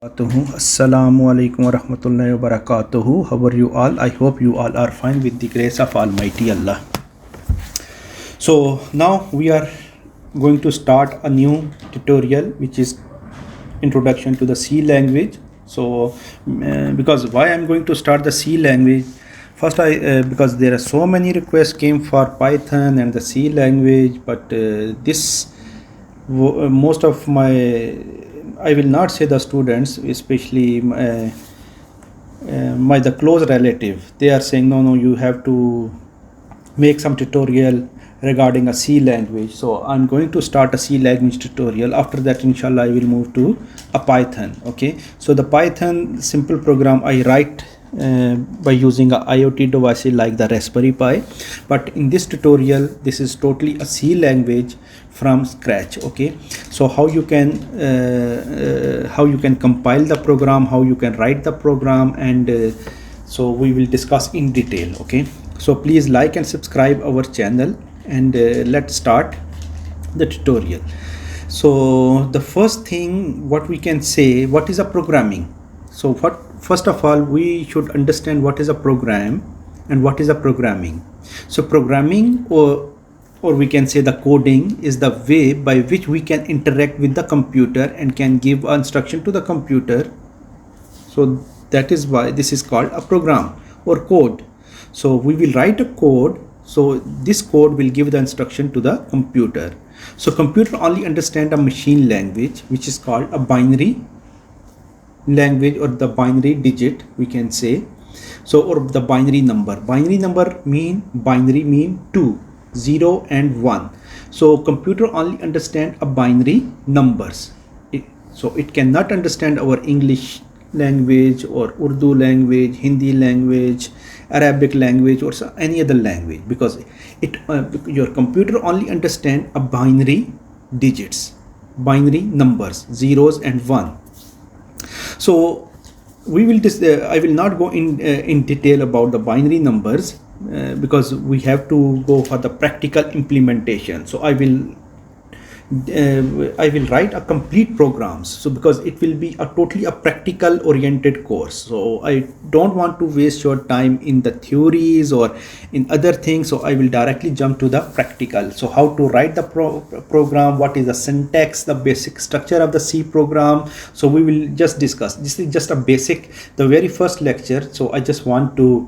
Assalamu alaikum wa rahmatullahi wa barakatuhu. How are you all? I hope you all are fine with the grace of Almighty Allah. So now we are going to start a new tutorial, which is introduction to the C language. So because why I'm going to start the C language, first because there are so many requests came for Python and the C language, but most of my, I will not say the students, especially the close relative, they are saying no, you have to make some tutorial regarding a C language. So I'm going to start a C language tutorial. After that, inshallah, I will move to a Python. Okay, so the Python simple program I write by using a IoT devices like the Raspberry Pi, but in this tutorial this is totally a C language from scratch. Okay, so how you can compile the program, how you can write the program, and so we will discuss in detail. Okay, so please like and subscribe our channel, and let's start the tutorial. So the first thing what we can say, what is a programming? So first of all, we should understand what is a program and what is a programming. So programming, or we can say the coding, is the way by which we can interact with the computer and can give instruction to the computer. So that is why this is called a program or code. So we will write a code. So this code will give the instruction to the computer. So computer only understand a machine language, which is called a binary language, or the binary digit we can say. So, or the binary number. Binary number mean 2, 0 and 1. So computer only understand a binary numbers. So it cannot understand our English language or Urdu language, Hindi language, Arabic language, or any other language, because your computer only understand a binary digits, binary numbers, zeros and 1. So we will I will not go in detail about the binary numbers because we have to go for the practical implementation. So I will write a complete programs, so because it will be a totally a practical oriented course. So I don't want to waste your time in the theories or in other things, so I will directly jump to the practical. So how to write the program, what is the syntax, the basic structure of the C program. So we will just discuss. This is just a basic, the very first lecture. So I just want to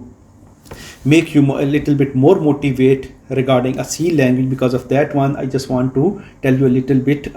make you a little bit more motivate regarding a C language. Because of that one, I just want to tell you a little bit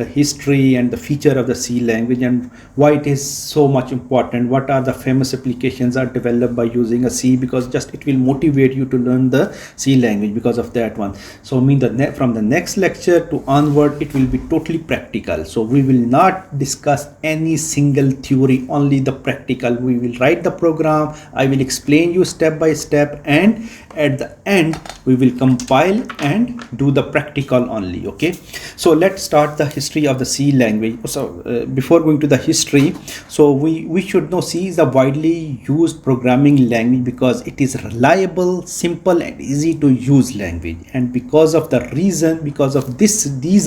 history and the feature of the C language and why it is so much important. What are the famous applications are developed by using a C, because just it will motivate you to learn the C language because of that one. So I mean from the next lecture to onward, it will be totally practical. So we will not discuss any single theory, only the practical. We will write the program, I will explain you step by step, and at the end we will compile and do the practical only. Okay, so let's start the history of the C language. So before going to the history, so we should know C is a widely used programming language because it is reliable, simple and easy to use language. And because of these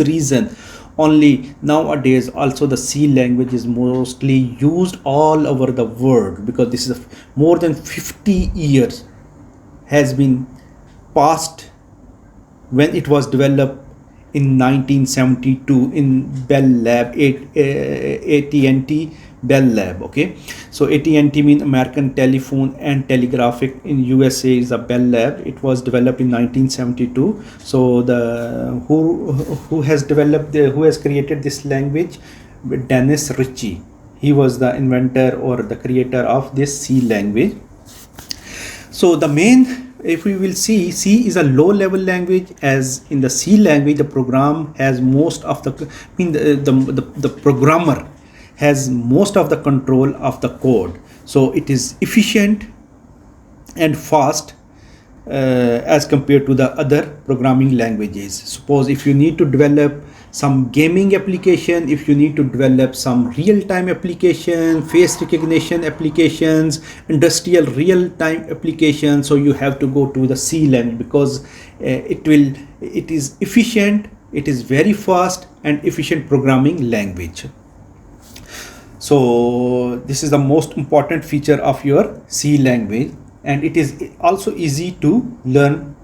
reason only nowadays also the C language is mostly used all over the world, because this is more than 50 years has been passed when it was developed in 1972 in Bell Lab, AT&T Bell Lab. Okay, so AT&T means American Telephone and Telegraphic, in USA is a Bell Lab. It was developed in 1972. So the who has created this language? Dennis Ritchie. He was the inventor or the creator of this C language. So the main, if we will see, C is a low level language, as in the C language the program has most of the, the programmer has most of the control of the code. So it is efficient and fast as compared to the other programming languages. Suppose if you need to develop some gaming application, if you need to develop some real-time application, face recognition applications, industrial real-time applications, so you have to go to the C language, because it is efficient, it is very fast and efficient programming language. So this is the most important feature of your C language, and it is also easy to learn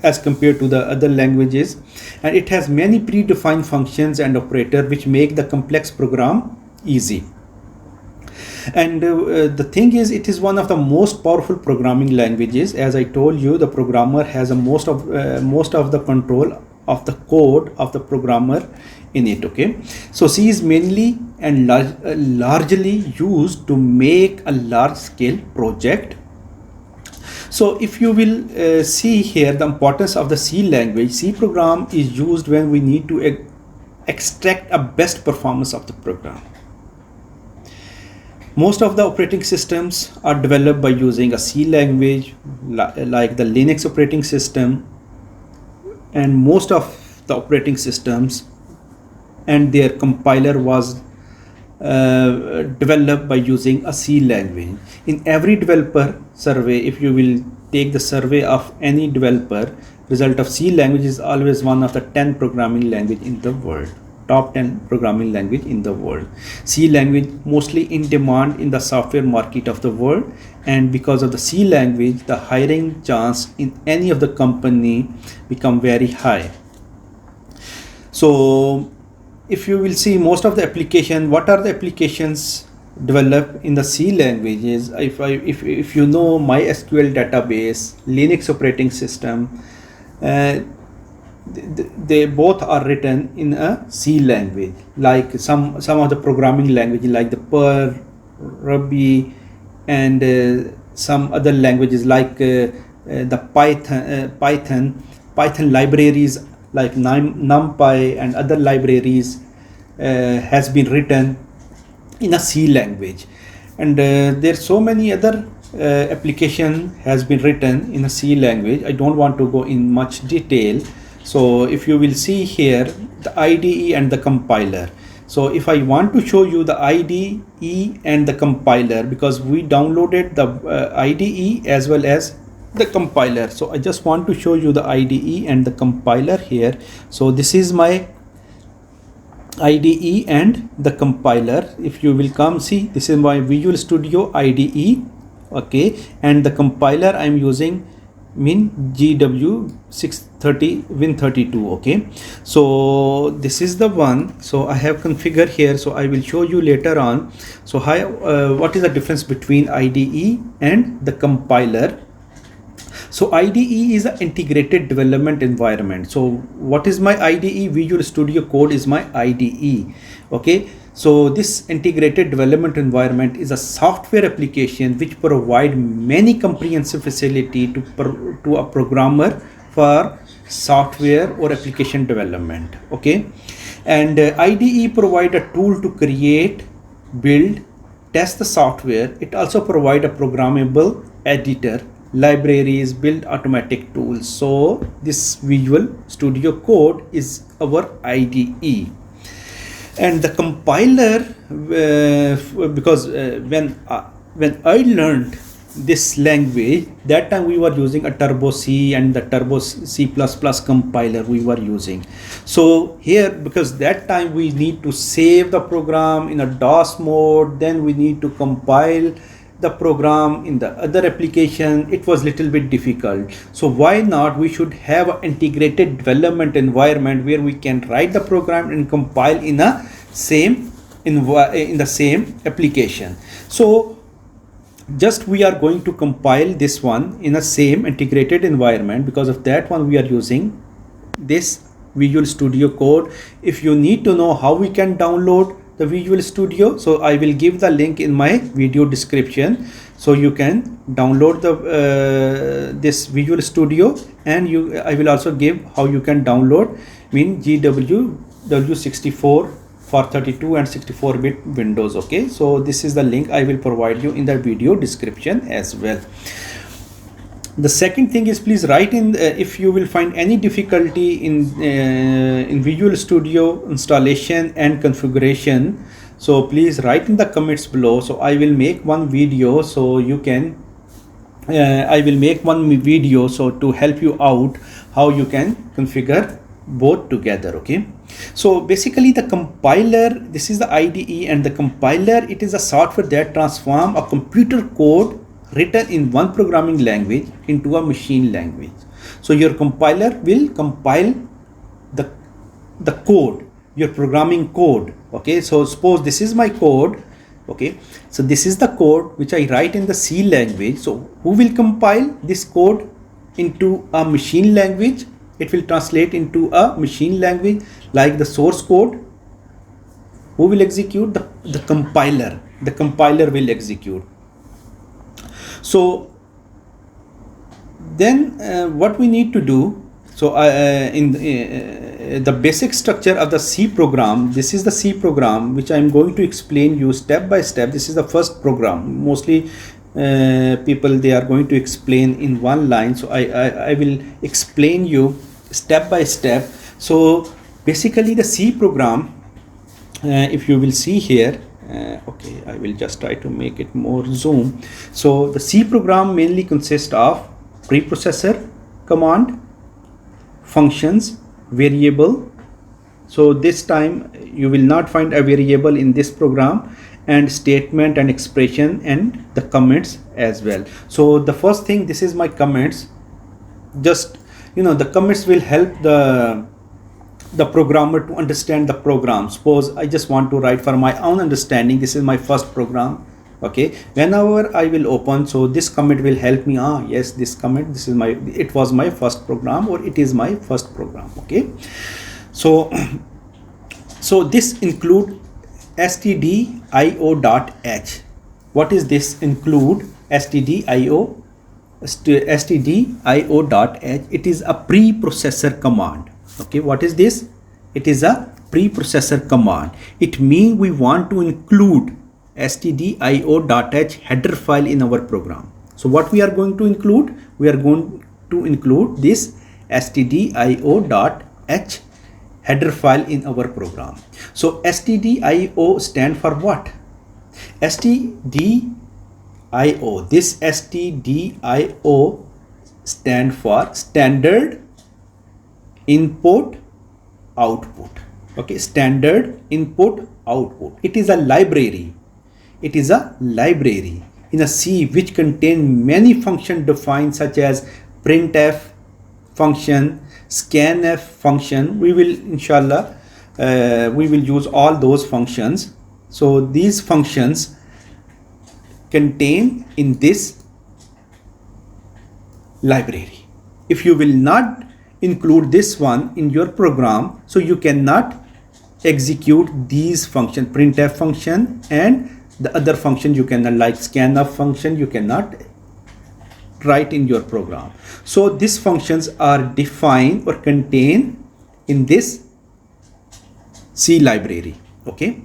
as compared to the other languages, and it has many predefined functions and operators which make the complex program easy. And the thing is, it is one of the most powerful programming languages. As I told you, the programmer has most of the control of the code of the programmer in it. Okay, so C is mainly and largely used to make a large scale project. So if you will see here the importance of the C language, C program is used when we need to extract a best performance of the program. Most of the operating systems are developed by using a C language, like the Linux operating system, and most of the operating systems and their compiler was developed by using a C language. In every developer survey, if you will take the survey of any developer, result of C language is always one of the 10 programming language in the world. Top 10 programming language in the world. C language mostly in demand in the software market of the world, and because of the C language, the hiring chance in any of the company become very high. So if you will see most of the application, what are the applications developed in the C languages? If you know MySQL database, Linux operating system, they both are written in a C language, like some of the programming language like the Perl, Ruby, and some other languages like the Python libraries like NumPy and other libraries has been written in a C language. And there's so many other application has been written in a C language. I don't want to go in much detail. So if you will see here the IDE and the compiler. So if I want to show you the IDE and the compiler, because we downloaded the IDE as well as the compiler, so I just want to show you the IDE and the compiler here. So this is my IDE and the compiler. If you will come see, this is my Visual Studio IDE, okay, and the compiler I am using GW630 Win32. Okay, so this is the one. So I have configured here, so I will show you later on. So what is the difference between IDE and the compiler? So IDE is an integrated development environment. So what is my IDE? Visual Studio Code is my IDE. Okay, so this integrated development environment is a software application which provide many comprehensive facility to a programmer for software or application development. Okay, and IDE provide a tool to create, build, test the software. It also provide a programmable editor, libraries, build automatic tools. So this Visual Studio Code is our IDE. And the compiler, because when I learned this language, that time we were using a Turbo C and the Turbo C++ compiler we were using. So here, because that time we need to save the program in a DOS mode, then we need to compile the program in the other application. It was little bit difficult. So why not we should have an integrated development environment where we can write the program and compile in a same in the same application. So just we are going to compile this one in a same integrated environment. Because of that one we are using this Visual Studio Code. If you need to know how we can download the Visual Studio, so I will give the link in my video description, so you can download the this Visual Studio, and I will also give how you can download GW64 for 32 and 64-bit Windows. Okay, so this is the link I will provide you in the video description as well. The second thing is, please write in if you will find any difficulty in Visual Studio installation and configuration. So please write in the comments below. So I will make one video, so you can I will make one video so to help you out how you can configure both together. Okay, so basically the compiler, this is the IDE, and the compiler, it is a software that transform a computer code written in one programming language into a machine language. So your compiler will compile the code, your programming code. Okay, so suppose this is my code. Okay, so this is the code which I write in the C language. So who will compile this code into a machine language? It will translate into a machine language like the source code. Who will execute? The compiler. The compiler will execute. So then what we need to do, so in the basic structure of the C program, this is the C program which I am going to explain you step by step. This is the first program. Mostly people, they are going to explain in one line, so I will explain you step by step. So basically the C program, if you will see here, okay, I will just try to make it more zoom. So the C program mainly consists of preprocessor command, functions, variable. So this time you will not find a variable in this program, and statement and expression, and the comments as well. So the first thing, this is my comments. Just, you know, the comments will help the programmer to understand the program. Suppose I just want to write for my own understanding. This is my first program. Okay, whenever I will open, so this comment will help me. Yes, this comment, this is my, it was my first program, or it is my first program. Okay, so this include stdio.h. What is this include? stdio.h. It is a preprocessor command. Okay, what is this? It is a preprocessor command. It means we want to include stdio.h header file in our program. So what we are going to include? We are going to include this stdio.h header file in our program. So stdio stand for what? stdio, this stdio stand for standard input output. Okay, standard input output. It is a library. It is a library in a C which contain many functions defined, such as printf function, scanf function. We will, inshallah, we will use all those functions. So these functions contain in this library. If you will not include this one in your program, so you cannot execute these functions, printf function, and the other function you cannot, like scanf function, you cannot write in your program. So these functions are defined or contained in this C library. Okay,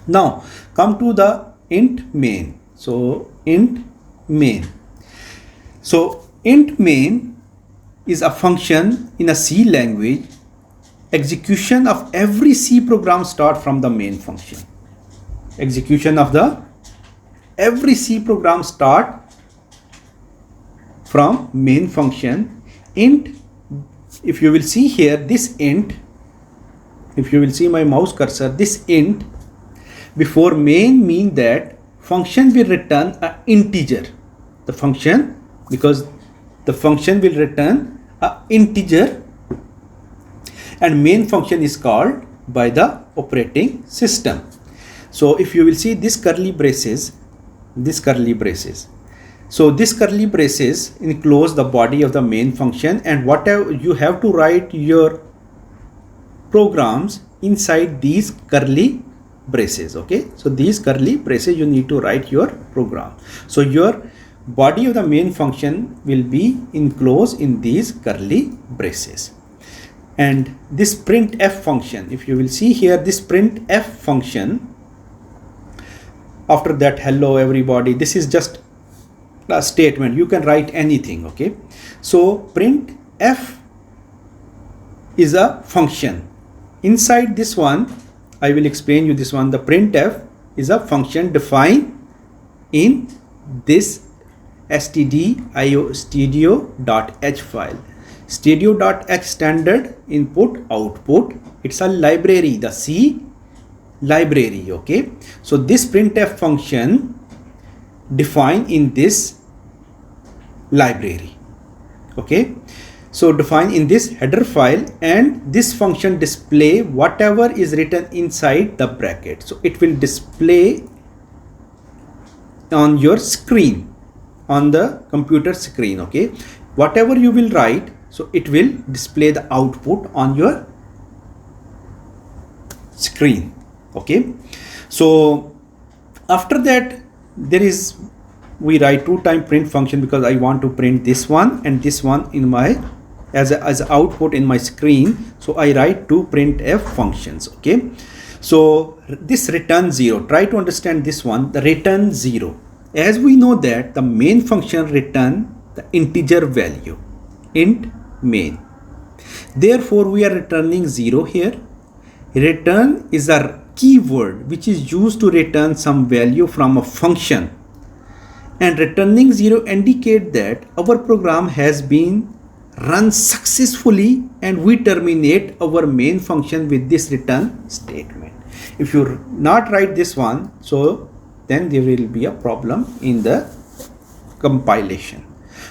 now come to the int main. So int main. So int main is a function in a C language. Execution of every C program start from the main function. Execution of the every C program start from main function. Int, if you will see here, this int, if you will see my mouse cursor, this int before main mean that function will return an integer. The function, because the function will return an integer, and main function is called by the operating system. So if you will see this curly braces, so this curly braces enclose the body of the main function, and whatever you have to write your programs inside these curly braces. Okay, so these curly braces you need to write your program. So your body of the main function will be enclosed in these curly braces. And this printf function, if you will see here, this printf function, after that hello everybody, this is just a statement. You can write anything. Okay, so printf is a function. Inside this one, I will explain you this one. The printf is a function defined in this stdio.h file. Stadio.h standard input output. It's a library, the C library. Okay, so this printf function defined in this library. Okay, so define in this header file, and this function display whatever is written inside the bracket. So it will display on your screen, on the computer screen. Okay, whatever you will write, so it will display the output on your screen. Okay, so after that we write 2-time print function, because I want to print this one and this one in my as output in my screen. So I write 2 printf functions. Okay, so this return 0, try to understand this one, the return 0. As we know that the main function return the integer value, int main. Therefore we are returning 0 here. Return is a keyword which is used to return some value from a function, and returning 0 indicate that our program has been run successfully, and we terminate our main function with this return statement. If you not write this one, so then there will be a problem in the compilation.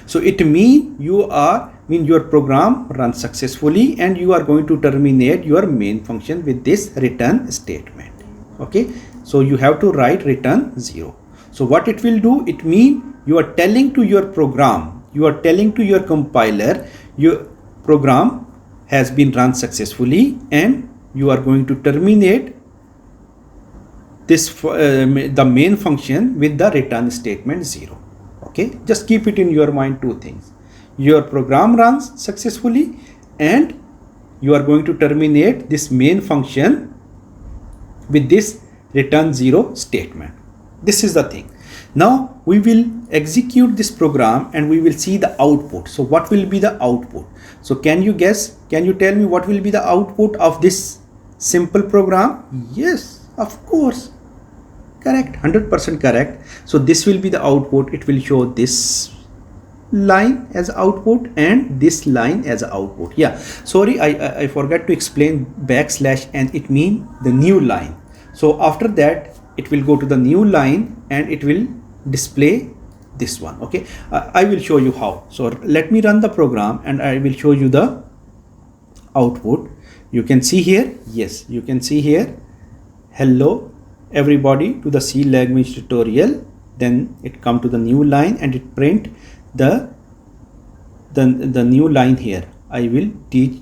So it means your program runs successfully, and you are going to terminate your main function with this return statement. Okay, so you have to write return 0. So what it will do, it means you are telling to your program, you are telling to your compiler, your program has been run successfully, and you are going to terminate this the main function with the return statement 0. Okay, just keep it in your mind, 2 things: your program runs successfully, and you are going to terminate this main function with this return 0 statement. This is the thing. Now we will execute this program and we will see the output. So what will be the output? So can you guess? Can you tell me what will be the output of this simple program? Yes, of course. Correct, 100% correct. So this will be the output. It will show this line as output and this line as output. Yeah, sorry, I forgot to explain backslash, and it means the new line. So after that it will go to the new line and it will display this one. Okay, I will show you how. So let me run the program and I will show you the output. You can see here, yes, you can see here, hello everybody to the C language tutorial. Then it come to the new line and it print the new line here. I will teach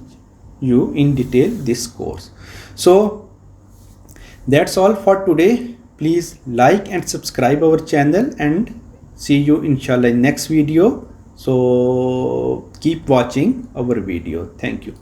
you in detail this course. So that's all for today. Please like and subscribe our channel, and see you inshallah in next video. So keep watching our video. Thank you.